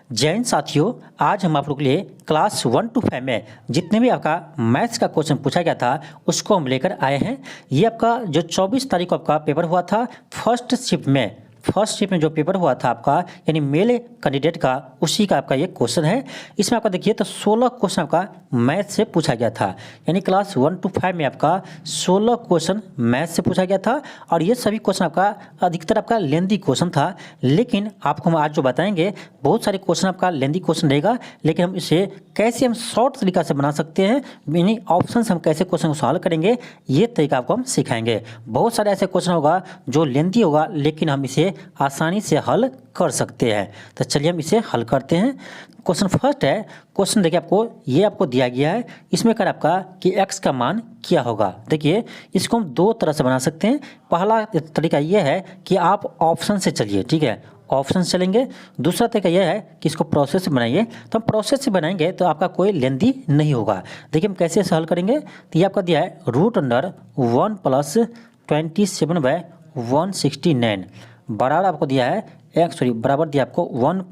जय हिंद साथियों, आज हम आप लोग के लिए क्लास 1 to 5 में जितने भी आपका मैथ्स का क्वेश्चन पूछा गया था उसको हम लेकर आए हैं। ये आपका जो 24 तारीख को आपका पेपर हुआ था फर्स्ट शिफ्ट में जो पेपर हुआ था आपका यानी मेल कैंडिडेट का, उसी का आपका ये क्वेश्चन है। इसमें आपका देखिए तो 16 क्वेश्चन आपका मैथ से पूछा गया था, यानी क्लास 1 to 5 में आपका 16 क्वेश्चन मैथ से पूछा गया था। और ये सभी क्वेश्चन आपका अधिकतर आपका लेंदी क्वेश्चन था, लेकिन आपको हम आज जो बताएंगे बहुत सारे क्वेश्चन आपका लेंदी क्वेश्चन रहेगा, लेकिन हम इसे कैसे हम शॉर्ट तरीका से बना सकते हैं, यानी ऑप्शन से हम कैसे क्वेश्चन को सॉल्व करेंगे, ये तरीका आपको हम सिखाएंगे। बहुत सारे ऐसे क्वेश्चन होगा जो लेंदी होगा, लेकिन हम इसे आसानी से हल कर सकते हैं। तो चलिए हम इसे हल करते हैं। क्वेश्चन फर्स्ट है, क्वेश्चन देखिए आपको दिया गया है। इसमें कर आपका कि x का मान क्या होगा। देखिए इसको हम दो तरह से बना सकते हैं। पहला तरीका यह है कि आप ऑप्शन से चलिए, ठीक है, ऑप्शन से चलेंगे। दूसरा तरीका यह है कि इसको प्रोसेस से बनाइए। तो हम प्रोसेस से बनाएंगे तो आपका कोई लेंदी नहीं होगा। देखिए हम कैसे हल करेंगे। तो ये आपका दिया है √1 + 27/169 बराबर आपको दिया है बराबर दिया आपको 1 +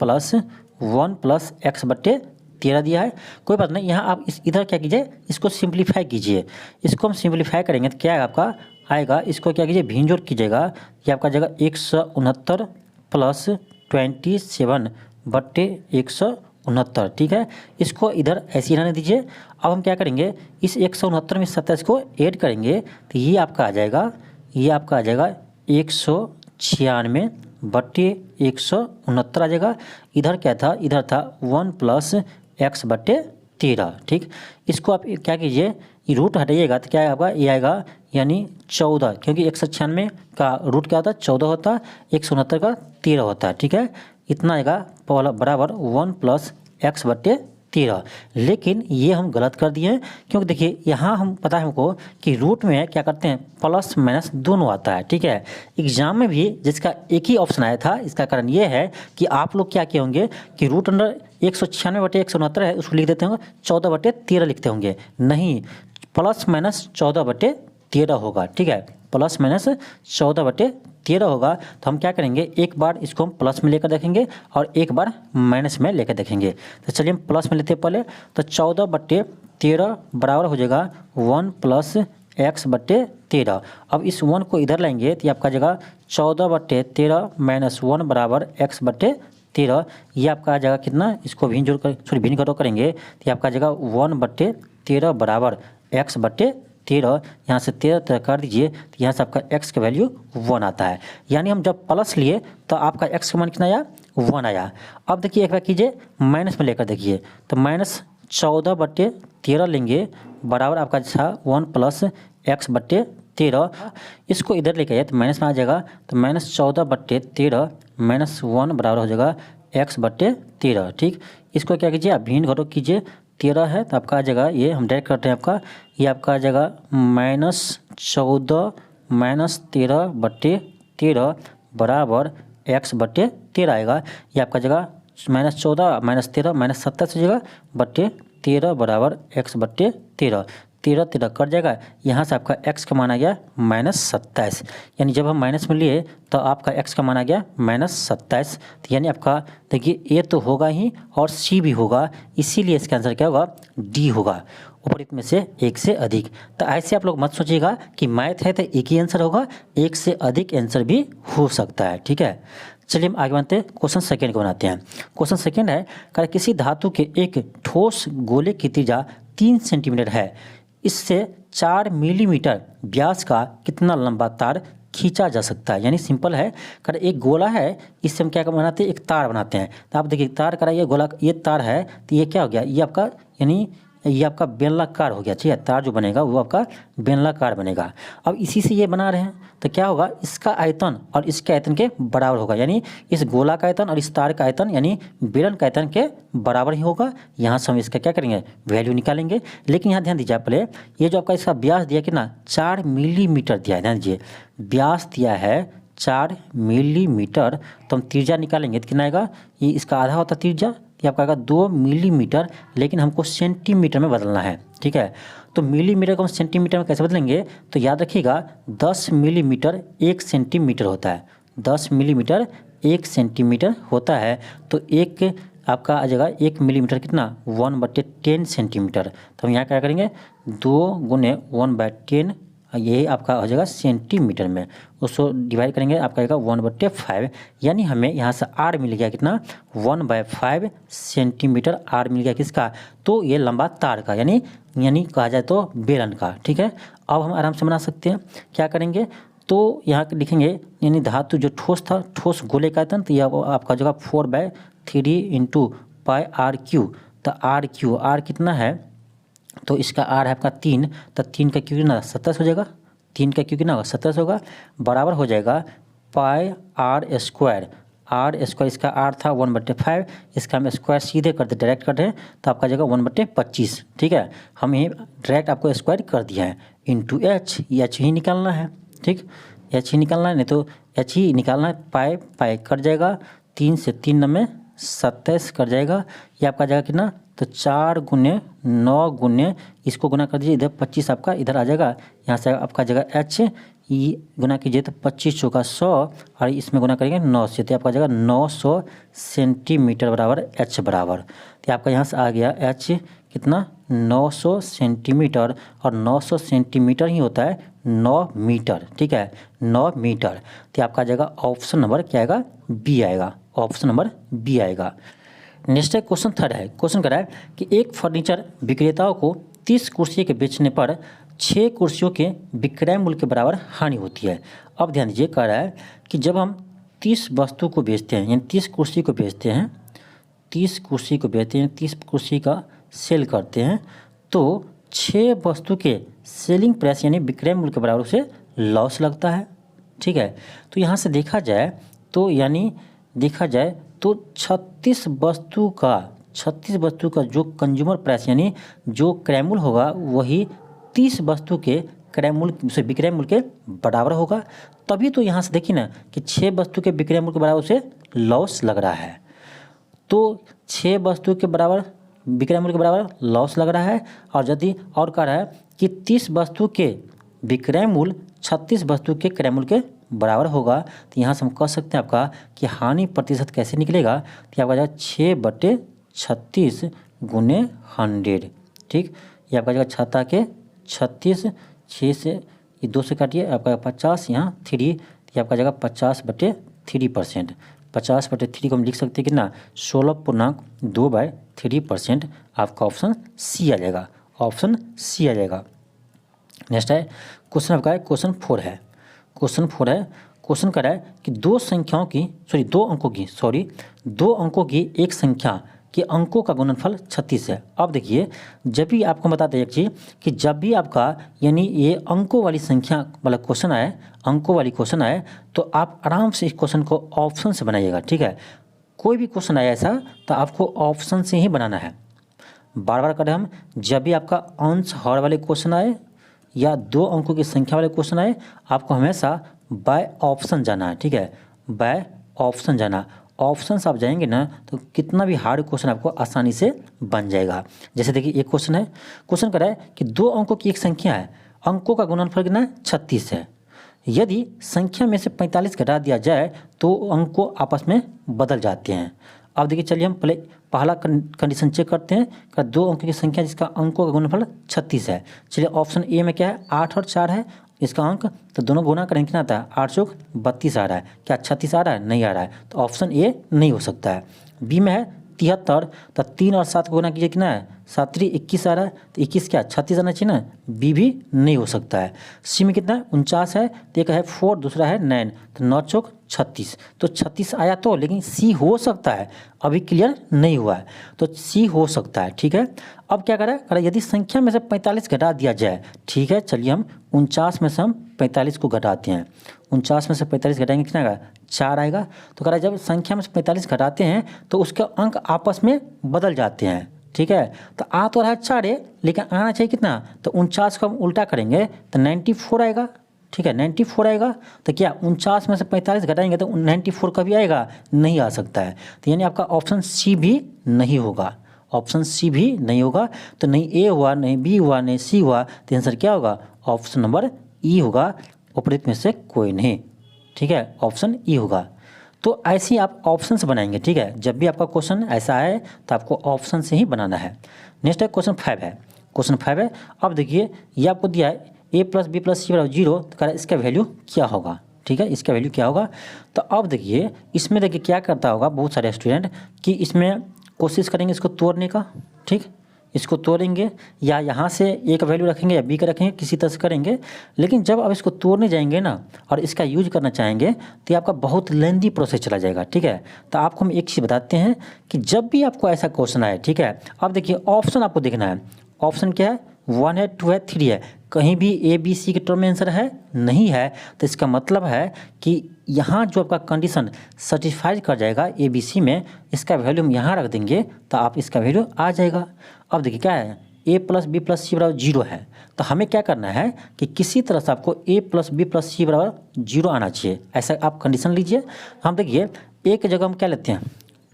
x/13 दिया है। कोई बात नहीं, यहाँ आप इधर क्या कीजिए, इसको सिंप्लीफाई कीजिए। इसको हम सिंप्लीफाई करेंगे तो क्या आपका आएगा, इसको क्या कीजिए भिन्न जोड़ कीजिएगा। ये आपका जगह 169 + 27/169, ठीक है। इसको इधर ऐसे ही रहने दीजिए। अब हम क्या करेंगे, इस 169 में 27 को ऐड करेंगे तो ये आपका आ जाएगा 196/169 आ जाएगा। इधर क्या था, इधर था 1 + x/13, ठीक। इसको आप क्या कीजिए, रूट हटाइएगा तो क्या आपका ये आएगा यानी 14, क्योंकि 196 का रूट क्या होता है 14 होता है, 169 का 13 होता है, ठीक है। इतना आएगा बराबर 1 + x/13। लेकिन ये हम गलत कर दिए हैं, क्योंकि देखिए यहाँ हम पता है हमको कि रूट में क्या करते हैं प्लस माइनस दोनों आता है, ठीक है। एग्जाम में भी जिसका एक ही ऑप्शन आया था, इसका कारण ये है कि आप लोग क्या किए होंगे कि √196/169 है उसको लिख देते होंगे 14/13 लिखते होंगे। नहीं, ±14/13 होगा, ठीक है, ±14/13 होगा। तो हम क्या करेंगे, एक बार इसको हम प्लस में लेकर देखेंगे और एक बार माइनस में लेकर देखेंगे। तो चलिए हम प्लस में लेते हैं पहले। तो 14/13 बराबर हो जाएगा 1 + x/13। अब इस 1 को इधर लाएंगे तो ये आपका जगह 14/13 - 1 बराबर x/13। ये आपका आ जाएगा कितना, इसको भिन्न घटाव करेंगे तो ये आपका जगह 1/13 बराबर x/13। यहाँ से 13 कर दीजिए तो यहाँ से आपका x का वैल्यू 1 आता है। यानी हम जब प्लस लिए तो आपका x का मान कितना आया, 1 आया। अब देखिए एक बार कीजिए माइनस में लेकर देखिए, तो -14/13 लेंगे बराबर आपका था 1 + x/13। इसको इधर लेके आइए तो माइनस में आ जाएगा। तो -14/13 - 1 बराबर हो जाएगा x/13, ठीक। इसको क्या कीजिए आप भिन्न घटाव कीजिए, 13 है तो आपका आ जाएगा, ये हम डायरेक्ट करते हैं आपका, ये आपका आ जाएगा -14 - 13/13 बराबर x/13 आएगा। ये आपका जगह -14 - 13 -27 हो जाएगा /13 बराबर x/13। 13 कट जाएगा, यहाँ से आपका x का मान आ गया -27। यानी जब हम माइनस में लिए तो आपका x का मान आ गया -27। तो यानी आपका देखिए ए तो होगा ही और सी भी होगा, इसीलिए इसका आंसर क्या होगा, डी होगा, उपरोक्त में से एक से अधिक। तो ऐसे आप लोग मत सोचिएगा कि मैथ है तो एक ही आंसर होगा, एक से अधिक आंसर भी हो सकता है, ठीक है। चलिए हम आगे बढ़ते हैं, क्वेश्चन सेकंड को बनाते हैं। क्वेश्चन सेकंड है, किसी धातु के एक ठोस गोले की त्रिज्या 3 सेंटीमीटर है, इससे 4 मिलीमीटर व्यास का कितना लंबा तार खींचा जा सकता है। यानी सिंपल है, एक गोला है, इससे हम क्या बनाते हैं, एक तार बनाते हैं। तो आप देखिए तार का ये गोला, ये तार है तो ये क्या हो गया, ये आपका यानी ये आपका बेलनाकार हो गया, ठीक है। तार जो बनेगा वो आपका बेलनाकार बनेगा। अब इसी से ये बना रहे हैं तो क्या होगा, इसका आयतन और इसके आयतन के बराबर होगा, यानी इस गोला का आयतन और इस तार का आयतन यानी बेलन का आयतन के बराबर ही होगा। यहाँ से हम इसका क्या करेंगे, वैल्यू निकालेंगे। लेकिन यहाँ ध्यान दीजिए आप पहले, ये जो आपका इसका व्यास दिया कितना 4 मिलीमीटर दिया है, ध्यान दीजिए व्यास दिया है 4 मिलीमीटर। तो हम त्रिज्या निकालेंगे तो कितना आएगा, ये इसका आधा होता त्रिज्या, ये आपका आएगा 2 मिलीमीटर, लेकिन हमको सेंटीमीटर में बदलना है, ठीक है। तो मिलीमीटर को हम सेंटीमीटर में कैसे बदलेंगे, तो याद रखिएगा 10 मिलीमीटर 1 सेंटीमीटर होता है, 10 मिलीमीटर 1 सेंटीमीटर होता है। तो एक आपका आ जाएगा 1 मिलीमीटर कितना 1/10 सेंटीमीटर। तो हम यहाँ क्या करेंगे 2 गुने 1/10, यही आपका हो जाएगा सेंटीमीटर में, उसको डिवाइड करेंगे आपका आएगा 1/5, यानी हमें यहाँ से आर मिल गया कितना 1/5 सेंटीमीटर आर मिल गया किसका, तो ये लंबा तार का, यानी कहा जाए तो बेलन का। ठीक है, अब हम आराम से बना सकते हैं। क्या करेंगे तो यहाँ लिखेंगे, यानी धातु जो ठोस था, ठोस गोले का था, तो यह आपका जगह 4/3 इंटू पाई आर क्यू। तो आर कितना है, तो इसका आर है आपका 3, तो 3 का क्यू कितना 27 हो जाएगा, 3 का क्यू कितना होगा 27 होगा, बराबर हो जाएगा पाई आर स्क्वायर। इसका आर था 1/5, इसका हम स्क्वायर सीधे करते डायरेक्ट कर रहे हैं, तो आपका जगह 1/25। ठीक है, हम ये डायरेक्ट आपको स्क्वायर कर दिया है, इंटू एच ही निकालना है। ठीक, एच ही निकालना है, नहीं तो एच ही निकालना है। पाई कट जाएगा, 3 से 3 में 27 कट जाएगा, ये आपका जाएगा कितना, तो 4 गुने 9 गुने इसको गुना कर दीजिए, इधर 25 आपका इधर आ जाएगा, यहाँ से आपका जगह एच ई गुना कीजिए तो 25 चौका 100, और इसमें गुना करेंगे 9 से, तो आपका जगह 900 सेंटीमीटर बराबर एच बराबर। तो आपका यहाँ से आ गया एच कितना 900 सेंटीमीटर, और 900 सेंटीमीटर ही होता है 9 मीटर। ठीक है, 9 मीटर। तो आपका जगह ऑप्शन नंबर क्या आएगा, बी आएगा, ऑप्शन नंबर बी आएगा। नेक्स्ट है क्वेश्चन थर्ड है। क्वेश्चन कह रहा है कि एक फर्नीचर विक्रेताओं को 30 कुर्सी के बेचने पर 6 कुर्सियों के विक्रय मूल्य के बराबर हानि होती है। अब ध्यान दीजिए, कह रहा है कि जब हम 30 वस्तु को बेचते हैं, यानी 30 कुर्सी को बेचते हैं, 30 कुर्सी का सेल करते हैं, तो 6 वस्तु के सेलिंग प्राइस यानी विक्रय मूल्य के बराबर उसे लॉस लगता है। ठीक है, तो यहाँ से देखा जाए तो 36 वस्तु का जो कंज्यूमर प्राइस यानी जो क्रय मूल्य होगा वही 30 वस्तु के विक्रय मूल्य के बराबर होगा। तभी तो यहाँ से देखिए ना कि 6 वस्तु के विक्रय मूल्य के बराबर उसे लॉस लग रहा है, तो 6 वस्तु के बराबर विक्रय मूल्य के बराबर लॉस लग रहा है। और यदि और कह रहा है कि 30 वस्तु के विक्रय मूल्य 36 वस्तु के क्रय मूल्य के बराबर होगा, तो यहाँ से हम कह सकते हैं आपका कि हानि प्रतिशत कैसे निकलेगा, तो आपका जाएगा 6/36 गुने 100। ठीक, ये आपका जाएगा 6 के 36, 6 से ये 2 से काटिए, आपका 50, यहाँ 3, ये आपका जाएगा 50/3%। 50/3 को हम लिख सकते हैं कितना 16.2/3%। आपका ऑप्शन सी आ जाएगा, ऑप्शन सी आ जाएगा। नेक्स्ट है क्वेश्चन आपका है क्वेश्चन 4 है। क्वेश्चन कर रहा है कि दो अंकों की एक संख्या के अंकों का गुणनफल 36 है। अब देखिए, जब भी आपको बताते हैं एक चीज़ कि जब भी आपका यानी ये अंकों वाली संख्या वाला क्वेश्चन आए, तो आप आराम से इस क्वेश्चन को ऑप्शन से बनाइएगा। ठीक है, कोई भी क्वेश्चन आया ऐसा तो आपको ऑप्शन से ही बनाना है। बार बार करें हम, जब भी आपका अंश हर वाले क्वेश्चन आए या 2 अंकों की संख्या वाले क्वेश्चन आए, आपको हमेशा बाय ऑप्शन जाना है। ठीक है, बाय ऑप्शन जाना। ऑप्शन से आप जाएंगे ना तो कितना भी हार्ड क्वेश्चन आपको आसानी से बन जाएगा। जैसे देखिए, एक क्वेश्चन कर रहा है कि 2 अंकों की एक संख्या है, अंकों का गुणनफल कितना है 36 है। यदि संख्या में से 45 घटा दिया जाए तो अंकों आपस में बदल जाते हैं। अब देखिए, चलिए हम पहला कंडीशन चेक करते हैं कि 2 अंकों की संख्या जिसका अंकों का गुणनफल 36 है। चलिए, ऑप्शन ए में क्या है 8 और 4 है इसका अंक, तो दोनों गुना करेंगे कितना आता है 8 चौक 32 आ रहा है। क्या 36 आ रहा है? नहीं आ रहा है, तो ऑप्शन ए नहीं हो सकता है। बी में है 73, तो 3 और 7 को गुना कीजिए कितना है 7 3 21 आ रहा है, तो 21 क्या 36 आना चाहिए ना, बी भी नहीं हो सकता है। सी में कितना है 49 है, तो एक है 4 दूसरा है 9, तो 9 चौक 36, तो 36 आया तो, लेकिन सी हो सकता है, अभी क्लियर नहीं हुआ है, तो सी हो सकता है। ठीक है, अब क्या करें, यदि संख्या में से 45 घटा दिया जाए। ठीक है, चलिए हम 49 में से हम 45 को घटाते हैं। 49 में से 45 घटाएंगे कितना आएगा 4 आएगा। तो कह रहा है जब संख्या में से 45 घटाते हैं तो उसके अंक आपस में बदल जाते हैं। ठीक है, तो आ तो रहा है 4 है, लेकिन आना चाहिए कितना, तो 49 को हम उल्टा करेंगे तो 94 आएगा। ठीक है, 94 आएगा, तो क्या 49 में से 45 घटाएंगे तो 94 का भी आएगा, नहीं आ सकता है। तो यानी आपका ऑप्शन सी भी नहीं होगा, ऑप्शन सी भी नहीं होगा। तो नहीं ए हुआ, नहीं बी हुआ, नहीं सी हुआ, तो आंसर क्या होगा, ऑप्शन नंबर ई होगा, उपरोक्त में से कोई नहीं। ठीक है, ऑप्शन ई होगा। तो ऐसे ही आप ऑप्शन से बनाएंगे, ठीक है। जब भी आपका क्वेश्चन ऐसा है तो आपको ऑप्शन से ही बनाना है। नेक्स्ट है क्वेश्चन 5 है। क्वेश्चन 5 है, अब देखिए ये आपको दिया है a प्लस बी प्लस सी बराबर 0, तो कह रहा है इसका वैल्यू क्या होगा, ठीक है, इसका वैल्यू क्या होगा। तो अब देखिए इसमें देखिए क्या करता होगा बहुत सारे स्टूडेंट कि इसमें कोशिश करेंगे इसको तोड़ने का, ठीक, इसको तोड़ेंगे या यहाँ से ए का वैल्यू रखेंगे या बी का रखेंगे, किसी तरह से करेंगे। लेकिन जब आप इसको तोड़ने जाएंगे ना और इसका यूज करना चाहेंगे तो ये आपका बहुत लेंदी प्रोसेस चला जाएगा, ठीक है। तो आपको हम एक चीज़ बताते हैं कि जब भी आपको ऐसा क्वेश्चन आए, ठीक है, अब देखिए ऑप्शन आपको देखना है। ऑप्शन क्या है, 1 है, 2 है, 3 है, कहीं भी ए बी सी के टर्म में आंसर है नहीं है, तो इसका मतलब है कि यहाँ जो आपका कंडीशन सेटिस्फाइड कर जाएगा ए बी सी में, इसका वैल्यू हम यहाँ रख देंगे तो आप इसका वैल्यू आ जाएगा। अब देखिए क्या है, ए प्लस बी प्लस सी बराबर 0 है, तो हमें क्या करना है कि किसी तरह से आपको ए प्लस बी प्लस सी बराबर 0 आना चाहिए, ऐसा आप कंडीशन लीजिए। हम देखिए ए की जगह हम क्या लेते हैं,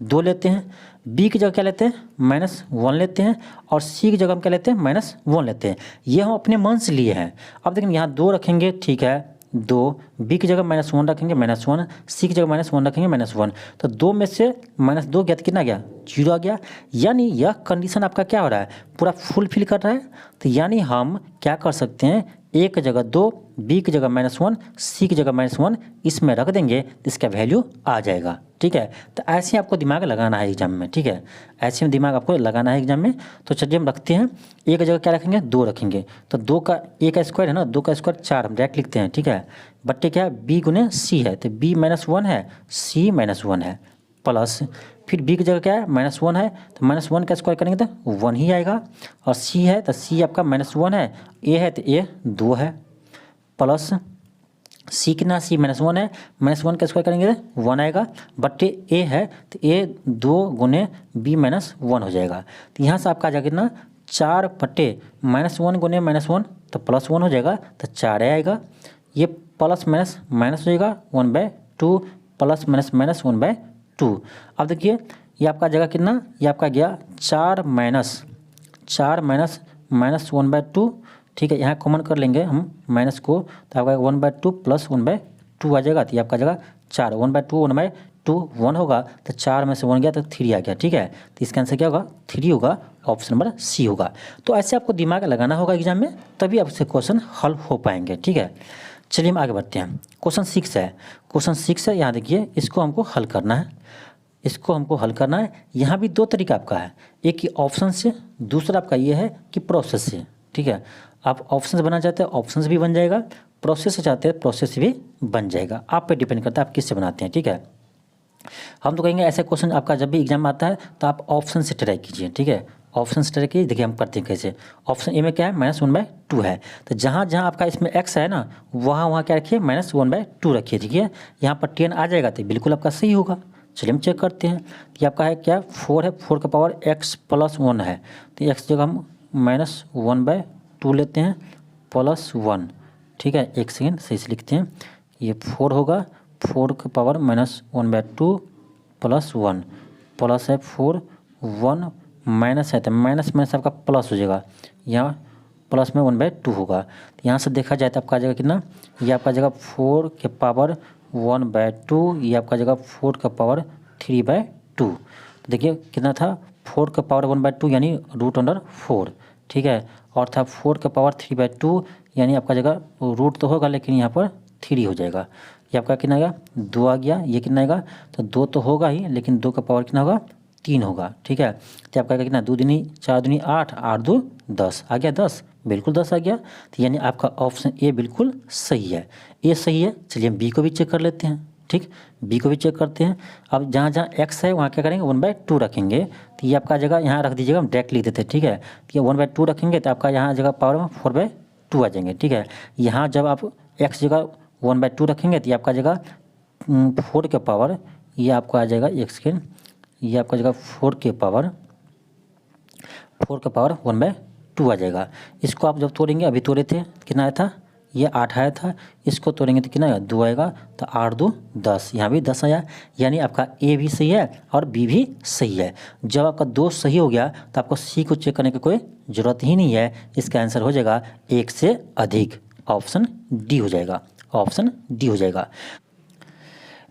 2 लेते हैं, बी की जगह क्या लेते हैं, -1 लेते हैं, और सी की जगह हम क्या लेते हैं, -1 लेते हैं। ये हम अपने मन से लिए हैं। अब देखिए यहाँ 2 रखेंगे, ठीक है, 2, बी की जगह -1 रखेंगे, -1, सी की जगह -1 रखेंगे, -1, तो 2 में से -2 गया तो कितना गया, 0 आ गया। यानी यह कंडीशन आपका क्या हो रहा है, पूरा फुलफिल कर रहा है। तो यानी हम क्या कर सकते हैं, ए की जगह 2, बी की जगह -1, सी की जगह -1 इसमें रख देंगे तो इसका वैल्यू आ जाएगा, ठीक है। तो ऐसे आपको दिमाग लगाना है एग्जाम में, ठीक है, ऐसे में दिमाग आपको लगाना है एग्जाम में। तो चलिए हम रखते हैं, ए की जगह क्या रखेंगे, 2 रखेंगे, तो 2 का ए का स्क्वायर है ना, 2 का स्क्वायर 4 हम डायरेक्ट लिखते हैं, ठीक है। बट्टे क्या है, बी गुने सी है, तो बी -1 है, सी -1 है, प्लस फिर बी की जगह क्या है, -1 है, तो -1 का स्क्वायर करेंगे तो 1 ही आएगा, और सी है तो सी आपका -1 है, ए है तो ए 2 है, प्लस सी कितना, सी -1 है, -1 का स्क्वायर करेंगे तो 1 आएगा, बट्टे ए है तो ए 2 गुने बी -1 हो जाएगा। तो यहाँ से आपका आ जाएगा कितना, 4 बट्टे -1 गुने -1 तो +1 हो जाएगा, तो 4 आएगा। ये प्लस माइनस माइनस हो जाएगा 1/2, प्लस माइनस माइनस 1/2। अब देखिए ये आपका जगह कितना, ये आपका गया 4 माइनस माइनस 1/2, ठीक है। यहाँ कॉमन कर लेंगे हम माइनस को, तो आपका 1/2 प्लस 1/2 आ जाएगा। तो ये आपका जगह 4, 1/2 1/2 1 होगा, तो 4 में से 1 गया तो 3 आ गया, ठीक है। तो इसका आंसर क्या होगा, 3 होगा, ऑप्शन नंबर सी होगा। तो ऐसे आपको दिमाग लगाना होगा एग्जाम में, तभी आपसे क्वेश्चन हल हो पाएंगे, ठीक है। चलिए हम आगे बढ़ते हैं। क्वेश्चन 6 है, क्वेश्चन 6 है, यहाँ देखिए इसको हमको हल करना है, इसको हमको हल करना है। यहाँ भी 2 तरीका आपका है, एक ही ऑप्शन से, दूसरा आपका ये है कि प्रोसेस से, ठीक है। आप ऑप्शन से बनाना चाहते हैं ऑप्शन से भी बन जाएगा, प्रोसेस से चाहते हैं प्रोसेस से भी बन जाएगा, आप पे डिपेंड करता है आप किससे बनाते हैं, ठीक है। हम तो कहेंगे ऐसे क्वेश्चन आपका जब भी एग्जाम आता है तो आप ऑप्शन से ट्राई कीजिए, ठीक है, ऑप्शन से ट्राई कीजिए। देखिए हम करते हैं कैसे। ऑप्शन ए में क्या है, -1/2 है, तो जहाँ जहाँ आपका इसमें x है ना, वहाँ क्या रखिए, -1/2 रखिए, ठीक है। यहाँ पर 10 आ जाएगा तो बिल्कुल आपका सही होगा। चलिए हम चेक करते हैं। तो आपका है क्या, 4 है, 4 का पावर x + 1 है, तो x जगह हम -1/2 लेते हैं +1, ठीक है। एक सेकेंड सही से लिखते हैं, ये 4 होगा, 4 का पावर -1/2 + 1, प्लस है 4, 1 माइनस है तो माइनस माइनस आपका प्लस हो जाएगा, यहाँ प्लस में 1/2 होगा। तो यहाँ से देखा जाए तो आपका जगह कितना, ये आपका जगह 4 के पावर 1/2, ये आपका जगह 4 का पावर 3/2। तो देखिए कितना था, 4 का पावर 1/2 यानी √4, ठीक है, और था 4 का पावर 3/2 यानी आपका जगह रूट तो होगा लेकिन यहाँ पर 3 हो जाएगा। ये आपका कितना आ गया, 2 आ गया, ये कितना आएगा, तो 2 तो होगा ही लेकिन 2 का पावर कितना होगा, 3 होगा, ठीक है। तो आपका कितना, 2 दूनी 4 दूनी 8, 8 2 10 आ गया, 10 बिल्कुल 10 आ गया। तो यानी आपका ऑप्शन ए बिल्कुल सही है, ए सही है। चलिए हम बी को भी चेक कर लेते हैं, ठीक, बी को भी चेक करते हैं। अब जहाँ जहाँ x है वहाँ क्या करेंगे, 1/2 रखेंगे, तो ये आपका जगह यहाँ रख दीजिएगा, हम डायरेक्ट लिख देते हैं, ठीक है। तो ये 1/2 रखेंगे तो आपका यहाँ जगह पावर में 4/2 आ जाएंगे, ठीक है। यहाँ जब आप x जगह 1/2 रखेंगे तो ये आपका जगह 4 के पावर, ये आपका आ जाएगा एक सेकेंड, ये आपका जगह 4 के पावर 1/2 आ जाएगा। इसको आप जब तोड़ेंगे, अभी तोड़े थे कितना आया था, ये 8 आया था, इसको तोड़ेंगे तो कितना आएगा, 2 आएगा, तो 8 2 10, यहाँ भी 10 आया। यानी आपका ए भी सही है और बी भी सही है। जब आपका 2 सही हो गया तो आपको सी को चेक करने की कोई ज़रूरत ही नहीं है, इसका आंसर हो जाएगा 1 से अधिक, ऑप्शन डी हो जाएगा, ऑप्शन डी हो जाएगा।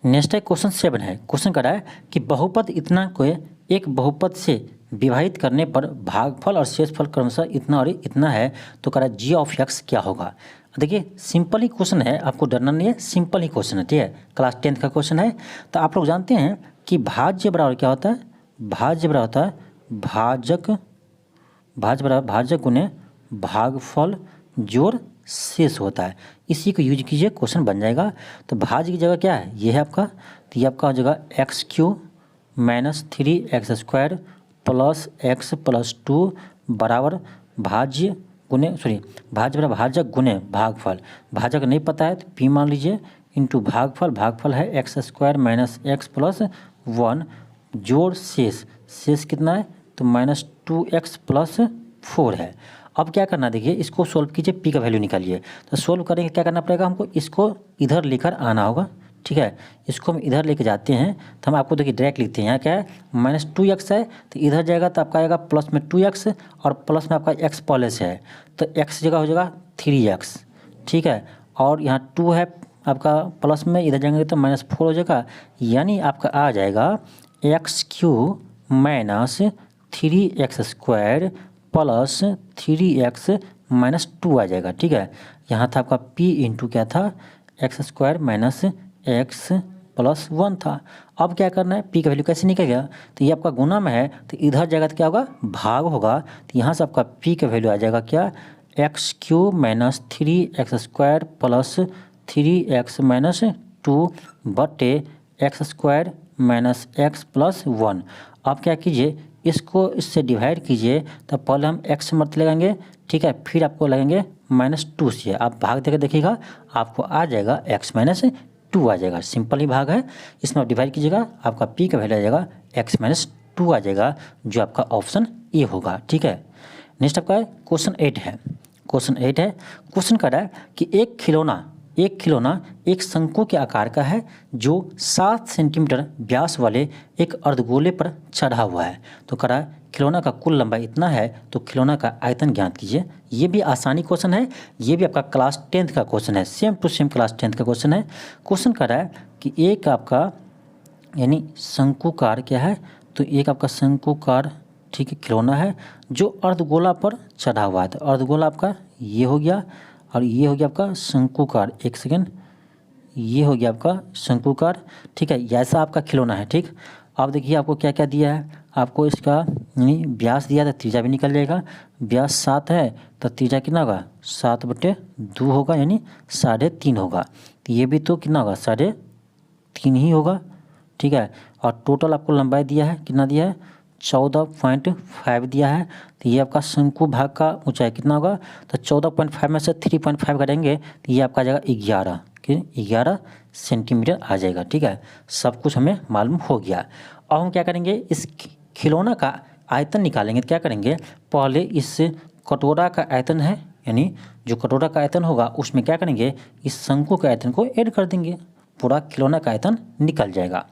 नेक्स्ट है क्वेश्चन 7 है। क्वेश्चन कर रहा है कि बहुपद इतना को एक बहुपद से विभाजित करने पर भागफल और शेषफल क्रमशः इतना और इतना है, तो कह रहा है जी ऑफ एक्स क्या होगा। देखिए सिंपल ही क्वेश्चन है, आपको डरना नहीं है, सिंपल ही क्वेश्चन है, ठीक है, क्लास 10th का क्वेश्चन है। तो आप लोग जानते हैं कि भाज्य बराबर क्या होता है, भाज्य बराबर होता है भाज्य बराबर भाजक गुने भागफल जोड़ शेष होता है। इसी को यूज कीजिए, क्वेश्चन बन जाएगा। तो भाज्य की जगह क्या है, ये है आपका, तो ये आपका हो जाएगा x Q minus 3x² plus x plus 2 बराबर भाज्य गुने भाज्य बराबर भाजक गुने भागफल। भाजक नहीं पता है तो p मान लीजिए इंटू भागफल, भागफल है x² माइनस एक्स प्लस 1 जोड़ शेष, शेष कितना है तो -2x प्लस 4 है। अब क्या करना, देखिए इसको सोल्व कीजिए, p का वैल्यू निकालिए। तो सोल्व करेंगे क्या करना पड़ेगा हमको, इसको इधर लेकर आना होगा, ठीक है। इसको हम इधर लेके जाते हैं तो हम आपको देखिए डायरेक्ट लिखते हैं, यहाँ क्या है -2x है, तो इधर जाएगा तो आपका आएगा प्लस में 2x और प्लस में आपका x पहले से है, तो x जगह हो जाएगा 3x, ठीक है। और यहाँ 2 है आपका प्लस में, इधर जाएंगे तो -4 हो जाएगा, यानी आपका आ जाएगा x³ minus 3x² plus 3x minus 2 आ जाएगा, ठीक है। यहाँ था आपका p इंटू क्या था x² माइनस एक्स प्लस 1 था। अब क्या करना है, p का वैल्यू कैसे निकल गया, तो ये आपका गुना में है तो इधर जाएगा तो क्या होगा भाग होगा, तो यहाँ से आपका p का वैल्यू आ जाएगा क्या x³ minus 3x² plus 3x minus 2 बटे x² माइनस एक्स प्लस 1। अब क्या कीजिए, इसको इससे डिवाइड कीजिए, तो पहले हम x मत लगाएंगे, ठीक है, फिर आपको लगेंगे -2 से, आप भाग देकर देखिएगा आपको आ जाएगा x माइनस 2 आ जाएगा, सिंपल ही भाग है। इसमें आप डिवाइड कीजिएगा, आपका p का वैल्यू आ जाएगा x माइनस 2 आ जाएगा, जो आपका ऑप्शन ए होगा, ठीक है। नेक्स्ट आपका क्वेश्चन 8 है। क्वेश्चन 8 है, क्वेश्चन कर रहा है कि एक खिलौना एक शंकु के आकार का है जो 7 सेंटीमीटर व्यास वाले एक अर्धगोले पर चढ़ा हुआ है। तो कह रहा है खिलौना का कुल लंबाई इतना है, तो खिलौना का आयतन ज्ञात कीजिए। ये भी आसानी क्वेश्चन है, ये भी आपका क्लास 10th का क्वेश्चन है, same to same class 10th का क्वेश्चन है। क्वेश्चन कह रहा है कि एक आपका यानी शंकुकार क्या है, तो एक आपका शंकुकार, ठीक है, खिलौना है जो अर्धगोला पर चढ़ा हुआ है। तो अर्धगोला आपका ये हो गया और ये हो गया आपका शंकुकार, एक सेकेंड, ये हो गया आपका शंकुकार, ठीक है, ऐसा आपका खिलौना है, ठीक। अब देखिए आपको क्या क्या दिया है, आपको इसका यानी व्यास दिया था, त्रिज्या भी निकल जाएगा, व्यास 7 है तो त्रिज्या कितना होगा 7/2 होगा, यानी 3.5 होगा। तो ये भी तो कितना होगा 3.5 ही होगा, ठीक है। और टोटल आपको लंबाई दिया है, कितना दिया है 14.5 दिया है। तो ये आपका शंकु भाग का ऊंचाई कितना होगा, तो 14.5 में से 3.5 करेंगे तो ये आपका आ जाएगा 11 सेंटीमीटर आ जाएगा, ठीक है। सब कुछ हमें मालूम हो गया। अब हम क्या करेंगे, इस खिलौना का आयतन निकालेंगे। तो क्या करेंगे, पहले इस कटोरा का आयतन है, यानी जो कटोरा का आयतन होगा उसमें क्या करेंगे, इस शंकु के आयतन को ऐड कर देंगे, पूरा खिलौना का आयतन निकल जाएगा।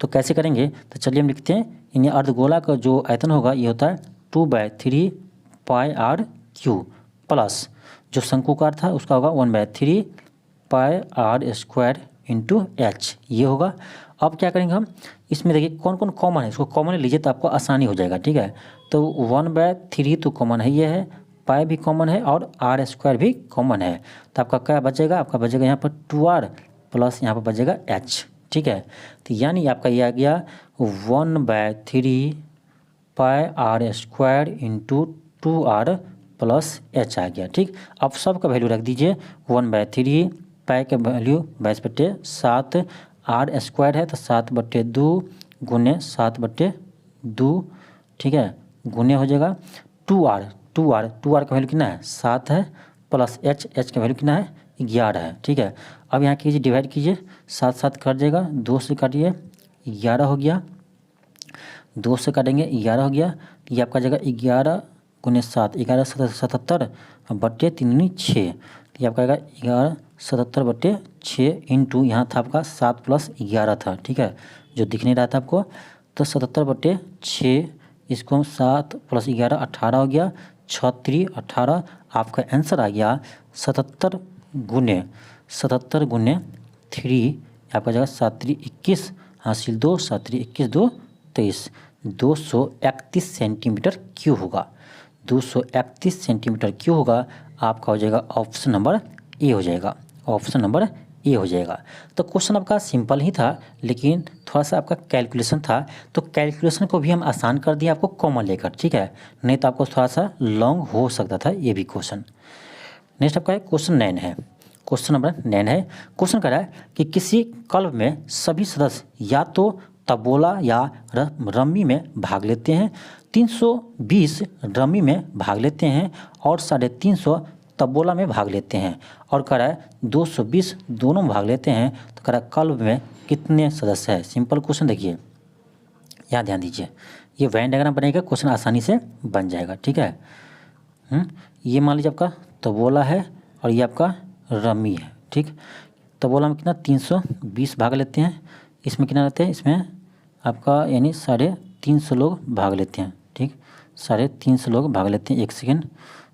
तो कैसे करेंगे, तो चलिए हम लिखते हैं, यानी अर्धगोला का जो आयतन होगा ये होता है 2/3 πr³ प्लस जो शंकुकार था उसका होगा 1/3 πr² इंटू h, ये होगा। अब क्या करेंगे हम, इसमें देखिए कौन कौन कॉमन है, इसको कॉमन लीजिए तो आपको आसानी हो जाएगा, ठीक है। तो 1/3 तो कॉमन है, ये है, पाई भी कॉमन है और r² भी कॉमन है। तो आपका क्या बचेगा, आपका बचेगा यहाँ पर 2r प्लस यहाँ पर बचेगा h, ठीक है। तो यानी आपका ये आ गया 1/3 πr² into 2r plus h आ गया, ठीक। अब सब का वैल्यू रख दीजिए, 1/3 पाई का वैल्यू 22/7, r² है तो 7/2 गुने 7/2, ठीक है, गुने हो जाएगा 2r का वैल्यू कितना है 7 है, प्लस h का वैल्यू कितना है 11 है, ठीक है। अब यहाँ कीजिए डिवाइड कीजिए, 7 कट जाएगा, 2 से काटिए 11 हो गया, 2 से काटेंगे 11 हो गया। ये आपका जगह 11 गुने 7, 11 77 बट्टे 3 6, ये आपका आएगा 11 77/6 इंटू यहाँ था आपका 7 + 11 था, ठीक है, जो दिख नहीं रहा था आपको। तो 77/6, इसको 7 + 11 18 हो गया, 6×3 18। आपका आंसर आ गया 77 गुने 3, आपका जगह 7 3 21 हासिल 2 7 3 21 2 23 231 सेंटीमीटर क्यूब होगा। 231 सेंटीमीटर क्यूब होगा। आपका हो जाएगा ऑप्शन नंबर ए हो जाएगा। ऑप्शन नंबर ए हो जाएगा। तो क्वेश्चन आपका सिंपल ही था, लेकिन थोड़ा सा आपका कैलकुलेशन था, तो कैलकुलेशन को भी हम आसान कर दिए आपको कॉमन लेकर, ठीक है, नहीं तो आपको थोड़ा सा लॉन्ग हो सकता था ये भी क्वेश्चन। नेक्स्ट आपका है क्वेश्चन 9 है। क्वेश्चन नंबर 9 है। क्वेश्चन कह रहा है कि किसी क्लब में सभी सदस्य या तो तबोला या रम्मी में भाग लेते हैं, 320 रम्मी में भाग लेते हैं और 350 तबोला में भाग लेते हैं, और कह रहा है 220 दोनों में भाग लेते हैं, तो कह रहा है क्लब में कितने सदस्य हैं। सिंपल क्वेश्चन देखिए, यहाँ ध्यान दीजिए, ये वेन डायग्राम बनेगा, क्वेश्चन आसानी से बन जाएगा, ठीक है। ये मान लीजिए आपका तबोला है और ये आपका रम्मी है, ठीक। तबोला में कितना 320 भाग लेते हैं, इसमें कितना रहते हैं, इसमें आपका यानी 350 लोग भाग लेते हैं, ठीक, 350 लोग भाग लेते हैं, 1 सेकेंड,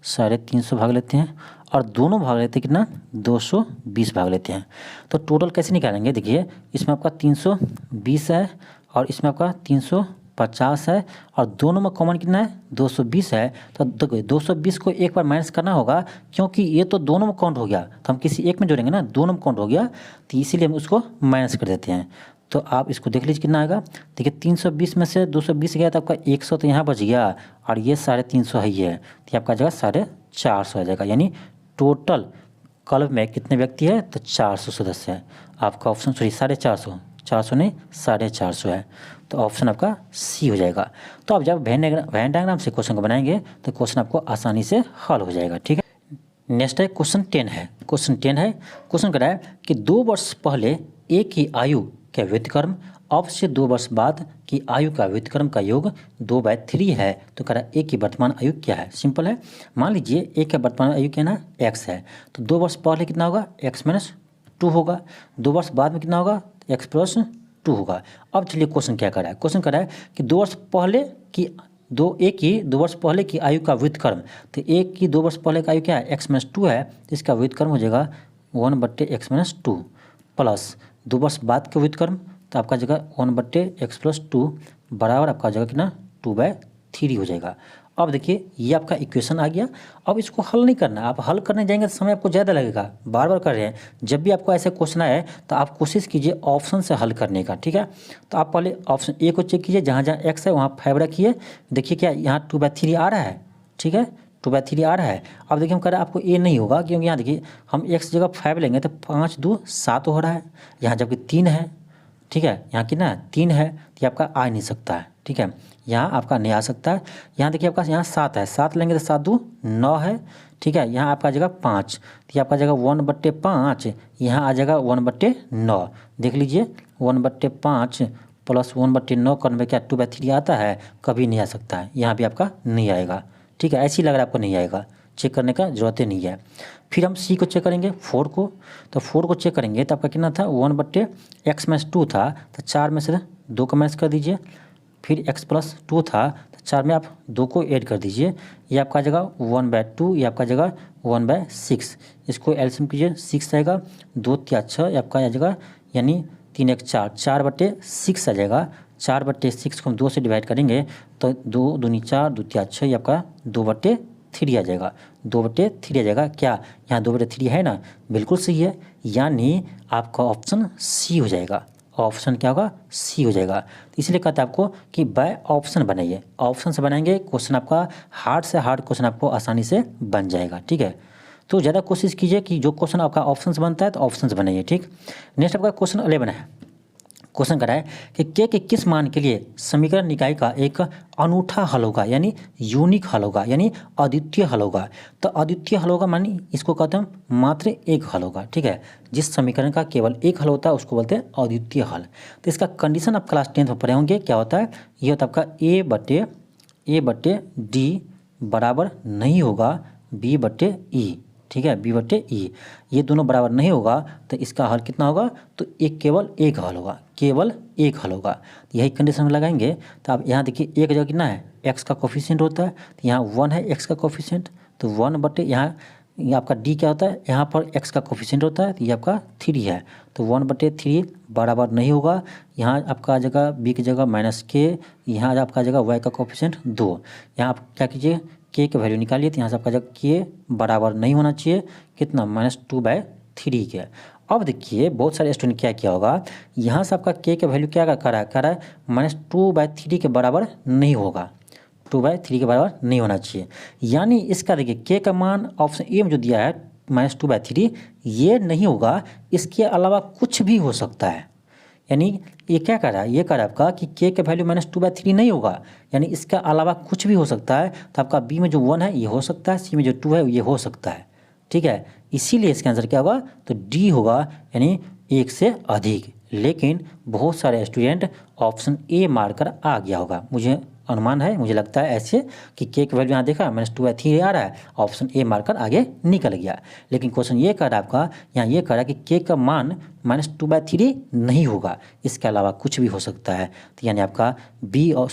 350 भाग लेते हैं, और दोनों भाग लेते हैं कितना 220 भाग लेते हैं। तो टोटल कैसे निकालेंगे, देखिए इसमें आपका 320 है और इसमें आपका 350 है, और दोनों में कॉमन कितना है 220 है। तो देखो 220 को एक बार माइनस करना होगा, क्योंकि ये तो दोनों में काउंट हो गया, तो हम किसी एक में जोड़ेंगे ना, दोनों में काउंट हो गया, तो इसीलिए हम उसको माइनस कर देते हैं। तो आप इसको देख लीजिए कितना आएगा। देखिए 320 में से 220 गया तो आपका 100 तो यहाँ बच गया, और ये 350 है, ये तो आपका जगह 450 आ जाएगा। यानी टोटल क्लब में कितने व्यक्ति है, तो 400 सदस्य है। आपका ऑप्शन सॉरी 450, 400 नहीं 450 है, तो ऑप्शन आपका सी हो जाएगा। तो आप जब वेन डायग्राम से क्वेश्चन को बनाएंगे तो क्वेश्चन आपको आसानी से हल हो जाएगा, ठीक है। नेक्स्ट है क्वेश्चन 10 है। क्वेश्चन 10 है। क्वेश्चन कह रहा है कि 2 वर्ष पहले एक ही आयु का व्युत्क्रम अब से 2 वर्ष बाद की आयु का व्युत्क्रम का योग 2/3 है, तो कह रहा है ए की वर्तमान आयु क्या है। सिंपल है, मान लीजिए ए का वर्तमान आयु क्या ना एक्स है, तो 2 वर्ष पहले कितना होगा x - 2 होगा, 2 वर्ष बाद में कितना होगा x + 2 होगा। अब चलिए क्वेश्चन क्या कर रहा है, क्वेश्चन कर रहा है कि 2 वर्ष पहले की दो वर्ष पहले की आयु का व्युत्क्रम, तो एक की 2 वर्ष पहले का आयु क्या है x - 2 है, तो इसका व्युत्क्रम हो जाएगा 1/x - 2 प्लस 2 वर्ष बाद के व्युत्क्रम, तो आपका जगह 1/x + 2 बराबर आपका जगह कितना 2/3 हो जाएगा। अब देखिए ये आपका इक्वेशन आ गया। अब इसको हल नहीं करना, आप हल करने जाएंगे तो समय आपको ज़्यादा लगेगा, बार बार कर रहे हैं। जब भी आपको ऐसे क्वेश्चन आए तो आप कोशिश कीजिए ऑप्शन से हल करने का, ठीक है। तो आप पहले ऑप्शन ए को चेक कीजिए, जहाँ जहाँ एक्स है वहाँ 5 रखिए, देखिए क्या यहाँ 2/3 आ रहा है, ठीक है, 2/3 आ रहा है। अब देखिए हम कह रहे हैं आपको ए नहीं होगा, क्योंकि यहाँ देखिए हम एक्स जगह 5 लेंगे तो 5 2 7 हो रहा है, यहाँ जबकि 3 है, ठीक है, यहाँ कितना 3 है, तो आपका आ नहीं सकता है, ठीक है, यहाँ आपका नहीं आ सकता है। यहाँ देखिए आपका यहाँ 7 है, 7 लेंगे तो 7 2 9 है, ठीक है, यहाँ आपका जगह 5, तो आपका जगह 1/5, यहाँ आ जाएगा 1/9। देख लीजिए 1/5 प्लस 1/9 करने में क्या 2/3 आता है, कभी नहीं आ सकता है, यहाँ भी आपका नहीं आएगा, ठीक है। ऐसे ही लग रहा है आपको नहीं आएगा, चेक करने का जरूरत ही नहीं है। फिर हम सी को चेक करेंगे 4 को, तो 4 को चेक करेंगे तो आपका कितना था 1/x - 2 था, तो 4 में से 2 का माइनस कर दीजिए, फिर x + 2 था, तो 4 में आप 2 को ऐड कर दीजिए, ये आपका जगह 1/2, ये आपका जगह 1/6, इसको एलसीएम कीजिए 6 आएगा, 2 3 6 ये आपका आ जाएगा, यानी 3 1 4 4/6 आ जाएगा। 4/6 को हम 2 से डिवाइड करेंगे तो 2 दूनी 4 2 3 6 ये आपका 2/3 आ जाएगा, 2/3 आ जाएगा। क्या यहाँ 2/3 है ना, बिल्कुल सही है, यानी आपका ऑप्शन सी हो जाएगा। ऑप्शन क्या होगा, सी हो जाएगा। तो इसलिए कहते हैं आपको कि बाय ऑप्शन बनाइए, ऑप्शन से बनाएंगे क्वेश्चन आपका हार्ड से हार्ड क्वेश्चन आपको आसानी से बन जाएगा, ठीक है। तो ज़्यादा कोशिश कीजिए कि जो क्वेश्चन आपका ऑप्शन से बनता है तो ऑप्शन से बनाइए, ठीक। नेक्स्ट आपका क्वेश्चन 11 है। क्वेश्चन कर रहा है कि के किस मान के लिए समीकरण निकाय का एक अनूठा हल होगा, यानी यूनिक हल होगा, यानी अद्वितीय हल होगा। तो अद्वितीय हल होगा मानी इसको कहते हैं मात्र एक हल होगा, ठीक है। जिस समीकरण का केवल एक हल होता है उसको बोलते हैं अद्वितीय हल। तो इसका कंडीशन आप क्लास 10th में पढ़े होंगे, क्या होता है, ये होता है आपका a/d बराबर नहीं होगा b/e, ठीक है, b/e, ये दोनों बराबर नहीं होगा तो इसका हल कितना होगा, तो केवल एक हल होगा, केवल एक हल होगा। यही कंडीशन में लगाएंगे तो आप यहाँ देखिए एक जगह कितना है x का कोफिशिएंट होता है, तो यहाँ 1 है x का कोफिशिएंट, तो 1/, यहाँ ये आपका डी क्या होता है, यहाँ पर एक्स का कोफिशिएंट होता है, तो ये आपका 3 है, तो 1/3 बराबर नहीं होगा। यहाँ आपका आ जाएगा बी की जगह -k, यहाँ आपका आ जाएगा वाई का कोफिशिएंट 2। यहाँ आप क्या कीजिए, के की वैल्यू निकालिए, तो यहाँ से आपका जगह के बराबर नहीं होना चाहिए कितना, -2/3 के। अब देखिए बहुत सारे स्टूडेंट क्या किया होगा, यहाँ से आपका के वैल्यू क्या कर रहा है -2/3 के बराबर नहीं होगा, 2/3 के बराबर नहीं होना चाहिए। यानी इसका देखिए के का मान ऑप्शन ए में जो दिया है -2/3 ये नहीं होगा, इसके अलावा कुछ भी हो सकता है। यानी ये क्या कर रहा है, ये कर रहा है आपका कि के का वैल्यू -2/3 नहीं होगा, यानी इसका अलावा कुछ भी हो सकता है। तो आपका बी में जो 1 है ये हो सकता है, सी में जो 2 है ये हो सकता है, ठीक है। इसीलिए इसका आंसर क्या होगा, तो डी होगा, यानी 1 से अधिक। लेकिन बहुत सारे स्टूडेंट ऑप्शन ए मारकर आ गया होगा, मुझे अनुमान है, मुझे लगता है ऐसे कि के की वैल्यू यहाँ देखा -2/3 आ रहा है, ऑप्शन ए मारकर आगे निकल गया। लेकिन क्वेश्चन ये कर रहा है आपका, यहाँ ये कर रहा है कि के का मान -2/3 नहीं होगा, इसके अलावा कुछ भी हो सकता है। तो यानी आपका बी और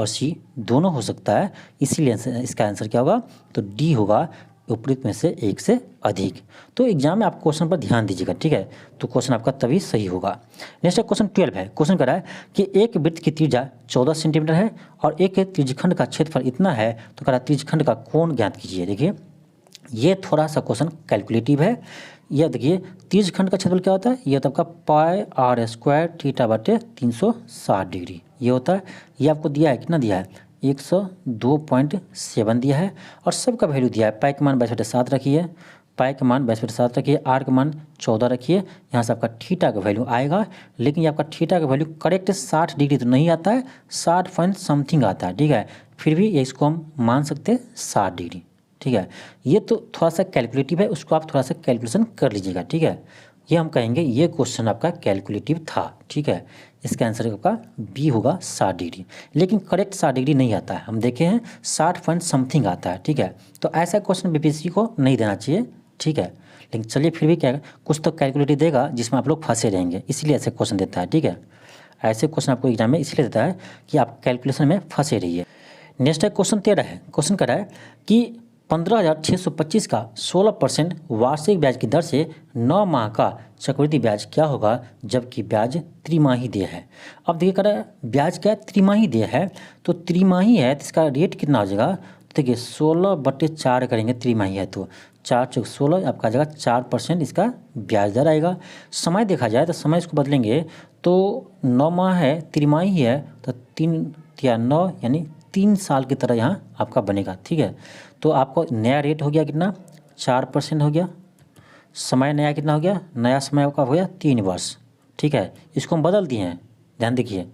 सी दोनों हो सकता है, इसीलिए इसका आंसर क्या होगा, तो डी होगा, उपयुक्त में से 1 से अधिक। तो एग्जाम में आप क्वेश्चन पर ध्यान दीजिएगा, ठीक है, तो क्वेश्चन आपका तभी सही होगा। नेक्स्ट है क्वेश्चन 12 है। क्वेश्चन कर रहा है कि एक वृत्त की त्रिज्या 14 सेंटीमीटर है और एक त्रिज्यखंड का क्षेत्रफल इतना है, तो कह रहा है त्रिज्यखंड का कोण ज्ञात कीजिए। देखिए ये थोड़ा सा क्वेश्चन कैलकुलेटिव है। यह देखिए त्रिज्यखंड का क्षेत्रफल क्या होता है, ये होता है आपका πr² θ/360 डिग्री, ये होता है। ये आपको दिया है, कितना दिया है, 102.7 दिया है, और सबका वैल्यू दिया है। पाई का मान 22/7 रखिए, पाई का मान 22/7 रखिए, आर का मान 14 रखिए। यहाँ से आपका थीटा का वैल्यू आएगा, लेकिन ये आपका थीटा का वैल्यू करेक्ट 60 डिग्री तो नहीं आता है, 60 पॉइंट समथिंग आता है, ठीक है। फिर भी ये इसको हम मान सकते हैं 60 डिग्री, ठीक है। ये तो थोड़ा सा कैलकुलेटिव है, उसको आप थोड़ा सा कैलकुलेशन कर लीजिएगा, ठीक है। ये हम कहेंगे ये क्वेश्चन आपका कैलकुलेटिव था, ठीक है। इसका आंसर आपका बी होगा 60 डिग्री, लेकिन करेक्ट 60 डिग्री नहीं आता है, हम देखे हैं 60 पॉइंट समथिंग आता है, ठीक है। तो ऐसा क्वेश्चन बीपीएससी को नहीं देना चाहिए, ठीक है। लेकिन चलिए फिर भी क्या कुछ तो कैलकुलेटिव देगा जिसमें आप लोग फंसे रहेंगे, इसलिए ऐसे क्वेश्चन देता है, ठीक है। ऐसे क्वेश्चन आपको एग्जाम में इसलिए देता है कि आप कैलकुलेशन में फंसे रहिए। नेक्स्ट है क्वेश्चन 13 है। क्वेश्चन कर रहा है कि 15,625 का 16% वार्षिक ब्याज की दर से 9 माह का चक्रवृद्धि ब्याज क्या होगा, जबकि ब्याज त्रिमाही देय है। अब देखिए कर रहा है ब्याज क्या है, त्रिमाही देय है, तो त्रिमाही है तो इसका रेट कितना हो जाएगा, देखिए 16/4 करेंगे, त्रिमाही है तो 4 × 16 आपका आ जाएगा 4% इसका ब्याज दर आएगा। समय देखा जाए तो समय इसको बदलेंगे तो 9 माह है, त्रिमाही है, तो 3 या 9 यानी 3 साल की तरह यहाँ आपका बनेगा, ठीक है। तो आपको नया रेट हो गया कितना, 4% हो गया। समय नया कितना हो गया, नया समय आपका हो गया 3 वर्ष, ठीक है। इसको हम बदल दिए हैं, ध्यान देखिए, तो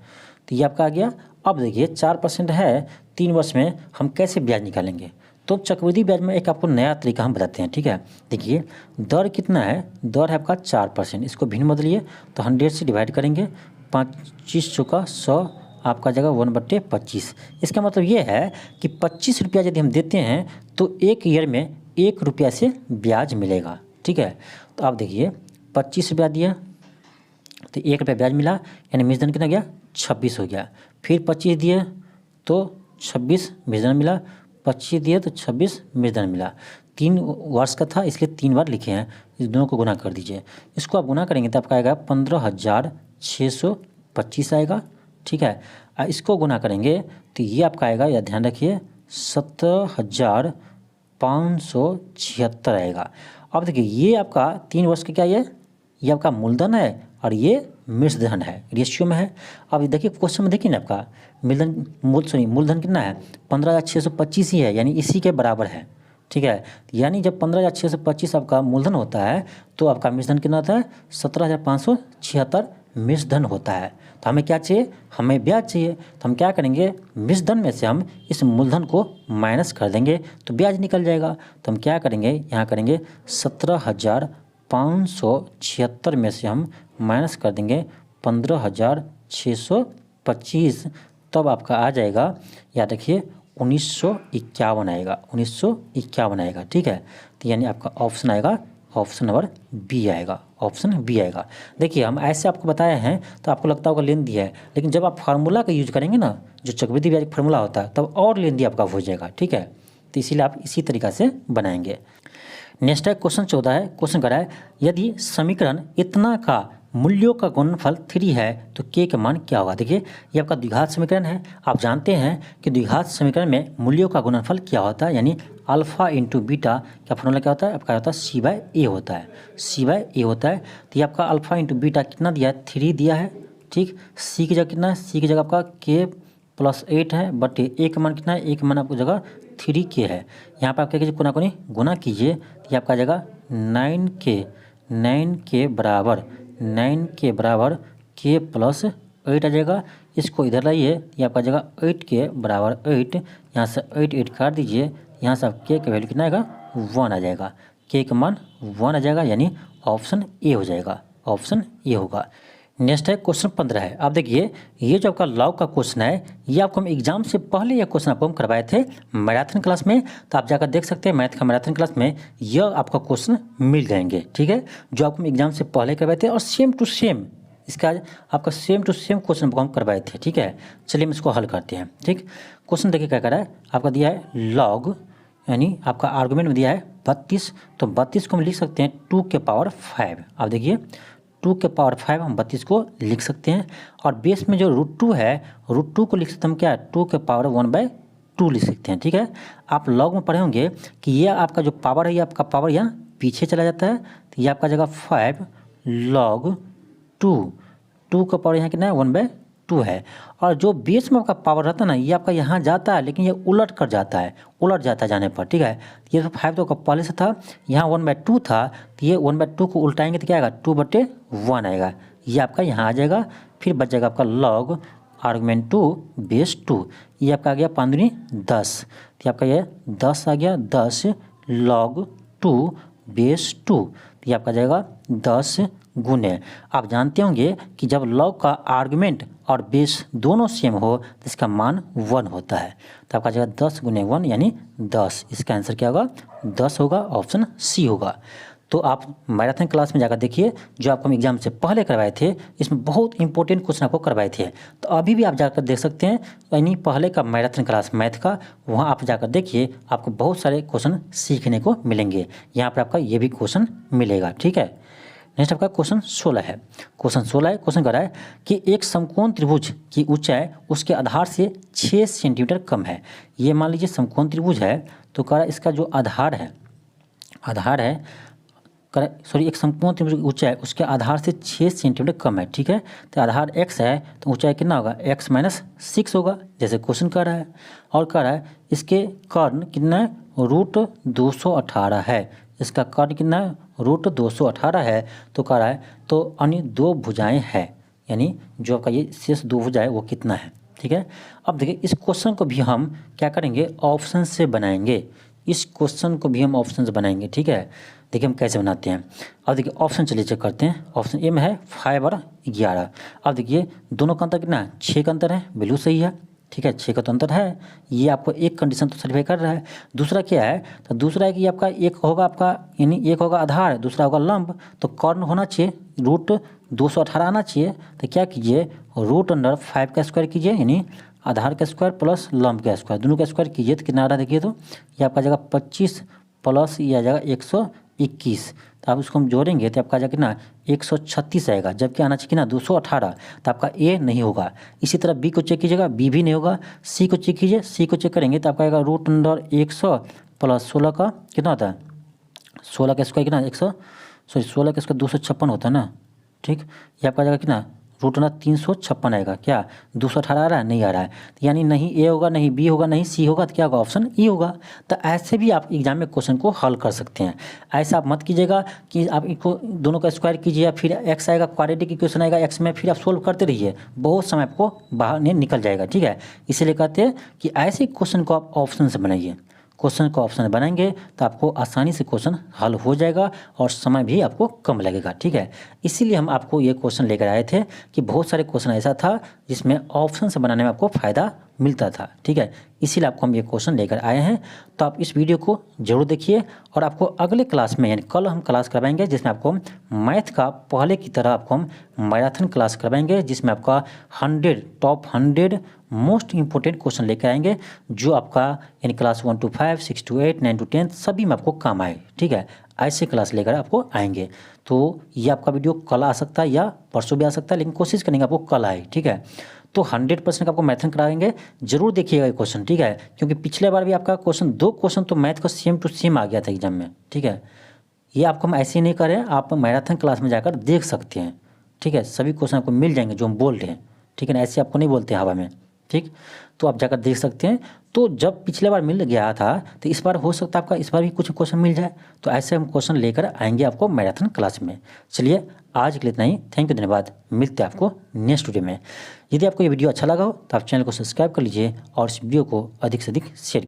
ये आपका आ गया। अब देखिए 4% है 3 वर्ष में, हम कैसे ब्याज निकालेंगे, तो चक्रवृद्धि ब्याज में एक आपको नया तरीका हम बताते हैं, ठीक है। देखिए दर कितना है, दर है आपका 4%, इसको भिन्न बदलिए तो 100 से डिवाइड करेंगे, 25 चौका 100 आपका जगह 1/25। इसका मतलब ये है कि 25 रुपया यदि हम देते हैं तो एक ईयर में 1 रुपया से ब्याज मिलेगा, ठीक है। तो आप देखिए 25 रुपया दिया तो 1 रुपया ब्याज मिला, यानी मिश्रण कितना गया, 26 हो गया। फिर 25 दिए तो 26 मिश्रण मिला, 25 दिए तो 26 मिश्रण मिला। 3 वर्ष का था इसलिए 3 बार लिखे हैं, इस दोनों को गुना कर दीजिए। इसको आप गुना करेंगे तो आपका आएगा 15,625 आएगा, ठीक है। इसको गुना करेंगे तो ये आपका आएगा, या ध्यान रखिए 17,576 आएगा। अब देखिए ये आपका 3 वर्ष का क्या, ये आपका मूलधन है और ये मिश्रधन है, रेशियो में है। अब देखिए क्वेश्चन में देखिए ना आपका मूलधन कितना है, 15,625 ही है, यानी इसी के बराबर है, ठीक है। यानी जब 15,625 आपका मूलधन होता है तो आपका मिश्रधन कितना होता है, 17,576 मिश्रधन होता है। तो हमें क्या चाहिए, हमें ब्याज चाहिए, तो हम क्या करेंगे, मिश्रधन में से हम इस मूलधन को माइनस कर देंगे तो ब्याज निकल जाएगा। तो हम क्या करेंगे, यहाँ करेंगे 17,576 में से हम माइनस कर देंगे 15,625, तब आपका आ जाएगा, याद रखिए 1951 आएगा, 1951 आएगा, ठीक है। तो यानी आपका ऑप्शन आएगा, ऑप्शन नंबर बी आएगा, ऑप्शन बी आएगा। देखिए हम ऐसे आपको बताए हैं तो आपको लगता होगा लेंदी है, लेकिन जब आप फार्मूला का यूज करेंगे ना, जो चक्रवृद्धि ब्याज फार्मूला होता है, तब और लेंदी आपका हो जाएगा, ठीक है। तो इसीलिए आप इसी तरीक़ा से बनाएंगे। नेक्स्ट है क्वेश्चन 14 है, क्वेश्चन करा है यदि समीकरण इतना का मूल्यों का गुणनफल 3 है तो के का मान क्या होगा। देखिए ये आपका द्विघात समीकरण है। आप जानते हैं कि द्विघात समीकरण में मूल्यों का गुणनफल क्या होता है, यानी अल्फा इंटू बीटा का फॉर्मूला क्या होता है, आपका होता है सी बाय ए होता है, सी बाय ए होता है। तो ये आपका अल्फा इंटू बीटा कितना दिया है, 3 दिया है। ठीक, सी की जगह कितना है, सी की जगह आपका के प्लस 8 है, बट ए का मान कितना है, ए का मान आपको जगह 3 के है। यहाँ पर आप क्या कीजिए, कोना कोनी गुना कीजिए तो ये आपका जगह 9 के बराबर के प्लस 8 आ जाएगा। इसको इधर लाइए, ये आपका जगह 8 के बराबर 8, यहाँ से 8 काट दीजिए, यहाँ से आप के का वैल्यू कितना आएगा, 1 आ जाएगा। के का मान 1 आ जाएगा, यानी ऑप्शन ए हो जाएगा, ऑप्शन ए होगा। नेक्स्ट है क्वेश्चन 15 है। आप देखिए ये जो आपका लॉग का क्वेश्चन है, ये आपको हम एग्जाम से पहले ये क्वेश्चन आपको हम करवाए थे मैराथन क्लास में, तो आप जाकर देख सकते हैं मैथ का मैराथन क्लास में यह आपका क्वेश्चन मिल जाएंगे। ठीक है, जो आपको हम एग्जाम से पहले करवाए थे और सेम टू सेम इसका आपका सेम टू सेम क्वेश्चन आपको हम करवाए थे। ठीक है, चलिए हम इसको हल करते हैं। ठीक, क्वेश्चन देखिए क्या कर रहा है, आपका दिया है लॉग, यानी आपका आर्गुमेंट में दिया है 32, तो 32 को हम लिख सकते हैं 2 के पावर 5। आप देखिए 2 के पावर 5 हम 32 को लिख सकते हैं, और बेस में जो √2 है, √2 को लिख सकते हैं हम क्या है, 2 के पावर 1/2 लिख सकते हैं। ठीक है, आप लॉग में पढ़े होंगे कि ये आपका जो पावर है, ये आपका पावर यहाँ पीछे चला जाता है, तो ये आपका जगह 5 log 2 का पावर यहाँ कितना है, 1/2 है। और जो बेस में आपका पावर रहता है ना, ये आपका यहाँ जाता है, लेकिन ये उलट कर जाता है, उलट जाता है जाने पर। ठीक है, ये तो 5 तो पहले से था, यहाँ 1/2 था, तो ये 1/2 को उल्टाएंगे तो क्या आएगा, 2/1 आएगा, ये आपका यहाँ आ जाएगा। फिर बच जाएगा आपका लॉग आर्गुमेंट 2 बेस 2, ये आपका आ गया 5 दूनी 10, तो आपका ये 10 आ गया, 10 log 2 बेस 2, तो ये आपका जाएगा 10 गुने। आप जानते होंगे कि जब लॉग का आर्गुमेंट और बेस दोनों सेम हो तो इसका मान 1 होता है, तो आपका जगह 10 गुने 1 यानी 10, इसका आंसर क्या होगा, 10 होगा, ऑप्शन सी होगा। तो आप मैराथन क्लास में जाकर देखिए, जो आपको हम एग्जाम से पहले करवाए थे, इसमें बहुत इंपॉर्टेंट क्वेश्चन आपको करवाए थे, तो अभी भी आप जाकर देख सकते हैं, यानी पहले का मैराथन क्लास मैथ का, वहाँ आप जाकर देखिए, आपको बहुत सारे क्वेश्चन सीखने को मिलेंगे। यहाँ पर आपका ये भी क्वेश्चन मिलेगा। ठीक है, नेक्स्ट आपका क्वेश्चन 16 है। क्वेश्चन 16 है, क्वेश्चन कर रहा है कि एक समकोण त्रिभुज की ऊंचाई उसके आधार से 6 सेंटीमीटर कम है। ये मान लीजिए समकोण त्रिभुज है, तो कह रहा है इसका जो आधार है एक समकोण त्रिभुज की ऊंचाई उसके आधार से 6 सेंटीमीटर कम है। ठीक है, तो आधार x है, तो ऊंचाई कितना होगा, x - 6 होगा, जैसे क्वेश्चन कर रहा है। और कह रहा है इसके कर्ण कितना है, √218 है, इसका कर्ण कितना है, √218 है। तो कह रहा है तो अन्य 2 भुजाएं हैं, यानी जो आपका ये शेष 2 भुजाएं वो कितना है। ठीक है, अब देखिए इस क्वेश्चन को भी हम क्या करेंगे, ऑप्शन से बनाएंगे, इस क्वेश्चन को भी हम ऑप्शन से बनाएंगे। ठीक है, देखिए हम कैसे बनाते हैं। अब देखिए ऑप्शन चलिए चेक करते हैं। ऑप्शन ए में है 5 और 11। अब देखिए दोनों का अंतर कितना है, 6 का अंतर है, बिल्कुल सही है। ठीक है, 6 का तो अंतर है, ये आपको एक कंडीशन तो सेटिस्फाई कर रहा है। दूसरा क्या है, तो दूसरा है कि आपका एक होगा आपका, यानी एक होगा आधार, दूसरा होगा लंब, तो कर्ण होना चाहिए √218 आना चाहिए। तो क्या कीजिए, √5 का स्क्वायर कीजिए, यानी आधार का स्क्वायर प्लस लंब का स्क्वायर, दोनों का स्क्वायर कीजिए तो कितना आ रहा है, देखिए तो ये आपका जगह 25 प्लस ये आ जाएगा 121, तो आप उसको हम जोड़ेंगे तो आपका कितना 136 आएगा, जबकि आना चाहिए ना 218, तो आपका ए नहीं होगा। इसी तरह बी को चेक कीजिएगा, बी भी नहीं होगा। सी को चेक कीजिए, सी को चेक करेंगे तो आपका आएगा √100 प्लस 16 का कितना होता है, 16 का स्क्वायर कितना 16 का स्क्वायर 256 होता है ना। ठीक, ये आपका जाएगा कितना √356 आएगा। क्या 218 आ रहा है, नहीं आ रहा है, तो यानी नहीं ए होगा, नहीं बी होगा, नहीं सी होगा, तो क्या होगा, ऑप्शन ई होगा। तो ऐसे भी आप एग्जाम में क्वेश्चन को हल कर सकते हैं। ऐसा आप मत कीजिएगा कि आप इनको दोनों का स्क्वायर कीजिए, फिर एक्स आएगा, क्वाड्रेटिक इक्वेशन आएगा एक्स में, फिर आप सोल्व करते रहिए, बहुत समय आपको बाहर निकल जाएगा। ठीक है, इसीलिए कहते हैं कि ऐसे क्वेश्चन को आप ऑप्शन से बनाइए। क्वेश्चन को ऑप्शन बनाएंगे तो आपको आसानी से क्वेश्चन हल हो जाएगा और समय भी आपको कम लगेगा। ठीक है, इसीलिए हम आपको ये क्वेश्चन लेकर आए थे कि बहुत सारे क्वेश्चन ऐसा था जिसमें ऑप्शन से बनाने में आपको फ़ायदा मिलता था, ठीक है। इसीलिए आपको हम ये क्वेश्चन लेकर आए हैं। तो आप इस वीडियो को जरूर देखिए और आपको अगले क्लास में यानी कल हम क्लास करवाएंगे जिसमें आपको मैथ का पहले की तरह आपको हम मैराथन क्लास करवाएंगे, जिसमें आपका 100 टॉप 100 मोस्ट इंपॉर्टेंट क्वेश्चन लेकर आएंगे जो आपका यानी क्लास 1 to 5, 6 to 8, 9 to 10 सभी में आपको काम आए, ठीक है। ऐसे क्लास लेकर आपको आएंगे। तो ये आपका वीडियो कल आ सकता है या परसों भी आ सकता है, लेकिन कोशिश करेंगे आपको कल आए, ठीक है। तो 100% आपको मैथन कराएंगे, जरूर देखिएगा ये क्वेश्चन, ठीक है। क्योंकि पिछले बार भी आपका क्वेश्चन 2 क्वेश्चन तो मैथ का सेम टू सेम आ गया था एग्जाम में, ठीक है। ये आपको हम ऐसे ही नहीं करें, आप मैराथन क्लास में जाकर देख सकते हैं, ठीक है। सभी क्वेश्चन आपको मिल जाएंगे जो हम बोल रहे हैं, ठीक है ना, ऐसे आपको नहीं बोलते हैं हवा में, ठीक। तो आप जाकर देख सकते हैं। तो जब पिछले बार मिल गया था तो इस बार हो सकता है आपका इस बार भी कुछ क्वेश्चन मिल जाए। तो ऐसे हम क्वेश्चन लेकर आएंगे आपको मैराथन क्लास में। चलिए आज के लिए इतना ही, थैंक यू, धन्यवाद। मिलते हैं आपको नेक्स्ट वीडियो में। यदि आपको ये वीडियो अच्छा लगा हो तो आप चैनल को सब्सक्राइब कर लीजिए और इस वीडियो को अधिक से अधिक शेयर